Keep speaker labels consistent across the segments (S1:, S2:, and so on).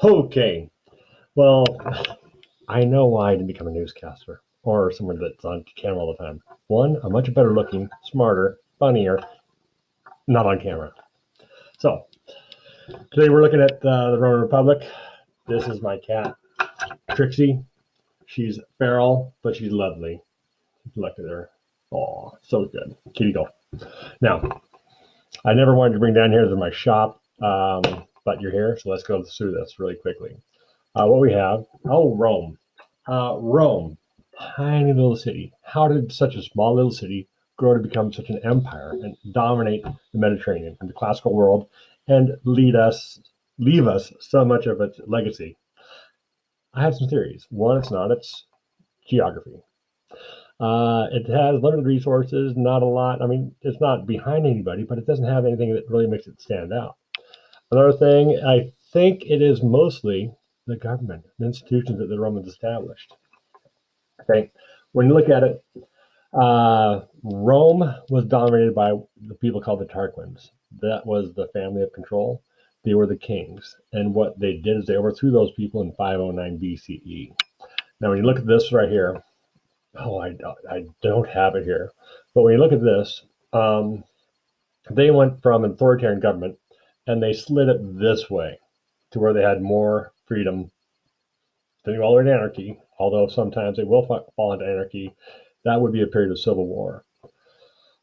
S1: Okay, well, I know why I didn't become a newscaster or someone that's on camera all the time. One, I'm much better looking, smarter, funnier, not on camera. So, today we're looking at the Roman Republic. This is my cat, Trixie. She's feral, but she's lovely. Look at her. Oh, so good. Kitty go. Now, I never wanted to bring down here to my shop, but you're here, so let's go through this really quickly. What we have, Rome. Rome, tiny little city. How did such a small little city grow to become such an empire and dominate the Mediterranean and the classical world and leave us so much of its legacy? I have some theories. One, it's geography. It has limited resources, not a lot. I mean, it's not behind anybody, but it doesn't have anything that really makes it stand out. Another thing, I think it is mostly the government, the institutions that the Romans established. Okay, when you look at it, Rome was dominated by the people called the Tarquins. That was the family of control. They were the kings, and what they did is they overthrew those people in 509 BCE. Now, when you look at this right here, I don't have it here, but when you look at this, they went from an authoritarian government and they slid it this way to where they had more freedom. Then all the way to anarchy, although sometimes they will fall into anarchy. That would be a period of civil war.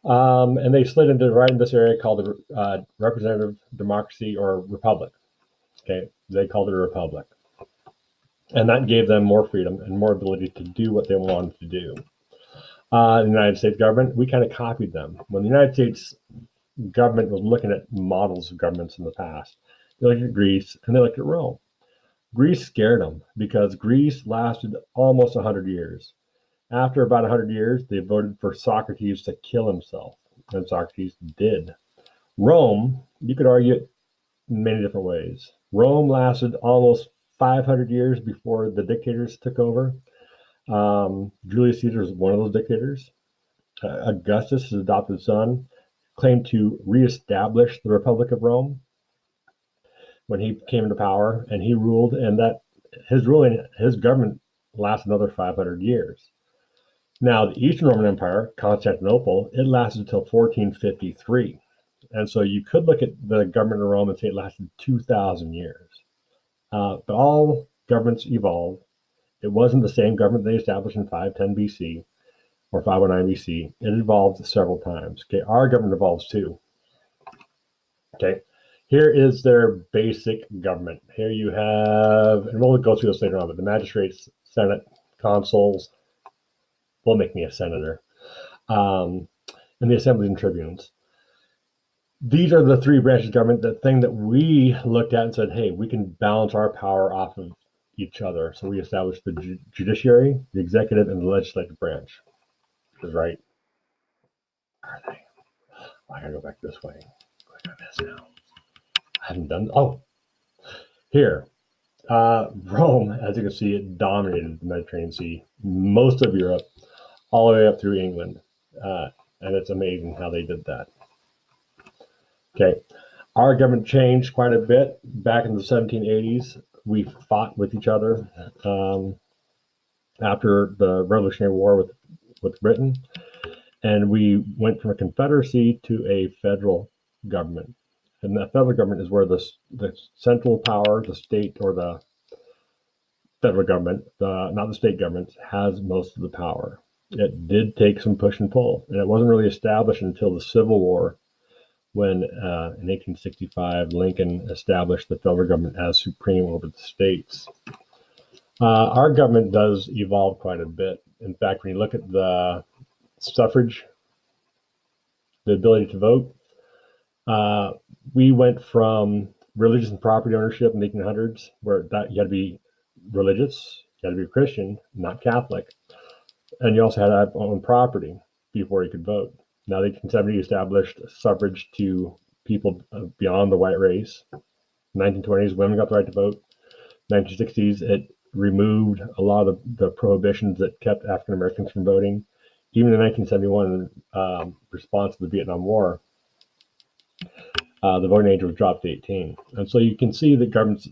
S1: And they slid into right in this area called the representative democracy or republic. Okay, they called it a republic. And that gave them more freedom and more ability to do what they wanted to do. The United States government, we kind of copied them. When the United States government was looking at models of governments in the past, they looked at Greece and they looked at Rome. Greece scared them because Greece lasted almost 100 years. After about 100 years, they voted for Socrates to kill himself, and Socrates did. Rome, you could argue it in many different ways. Rome lasted almost 500 years before the dictators took over. Julius Caesar was one of those dictators. Augustus, his adopted son, claimed to reestablish the Republic of Rome when he came into power, and he ruled, and that his government lasted another 500 years. Now, the Eastern Roman Empire, Constantinople, it lasted until 1453. And so you could look at the government of Rome and say it lasted 2,000 years. But all governments evolved. It wasn't the same government they established in 510 BC or 509 BC. It evolved several times. Okay, our government evolves too. Okay, here is their basic government. Here you have, and we'll go through this later on, but the magistrates, Senate, consuls, will make me a senator, and the assemblies and tribunes. These are the three branches of government, the thing that we looked at and said, hey, we can balance our power off of each other. So we established the judiciary, the executive, and the legislative branch. Is right. Where are they? Oh, I gotta go back this way. Click on this now. I haven't done. Oh, here. Rome, as you can see, it dominated the Mediterranean Sea, most of Europe, all the way up through England. And it's amazing how they did that. Okay, our government changed quite a bit. Back in the 1780s, we fought with each other after the Revolutionary War with Britain. And we went from a confederacy to a federal government. And the federal government is where the central power, the state or the federal government, not the state government, has most of the power. It did take some push and pull, and it wasn't really established until the Civil War when in 1865 Lincoln established the federal government as supreme over the states. Our government does evolve quite a bit. In fact, when you look at the suffrage, the ability to vote, we went from religious and property ownership in the 1800s, where that you had to be religious, you had to be a Christian, not Catholic, and you also had to have own property before you could vote. Now, the 1870s established suffrage to people beyond the white race. 1920s, women got the right to vote. 1960s, it removed a lot of the prohibitions that kept African Americans from voting. Even in 1971, in response to the Vietnam War, the voting age was dropped to 18. And so you can see that governments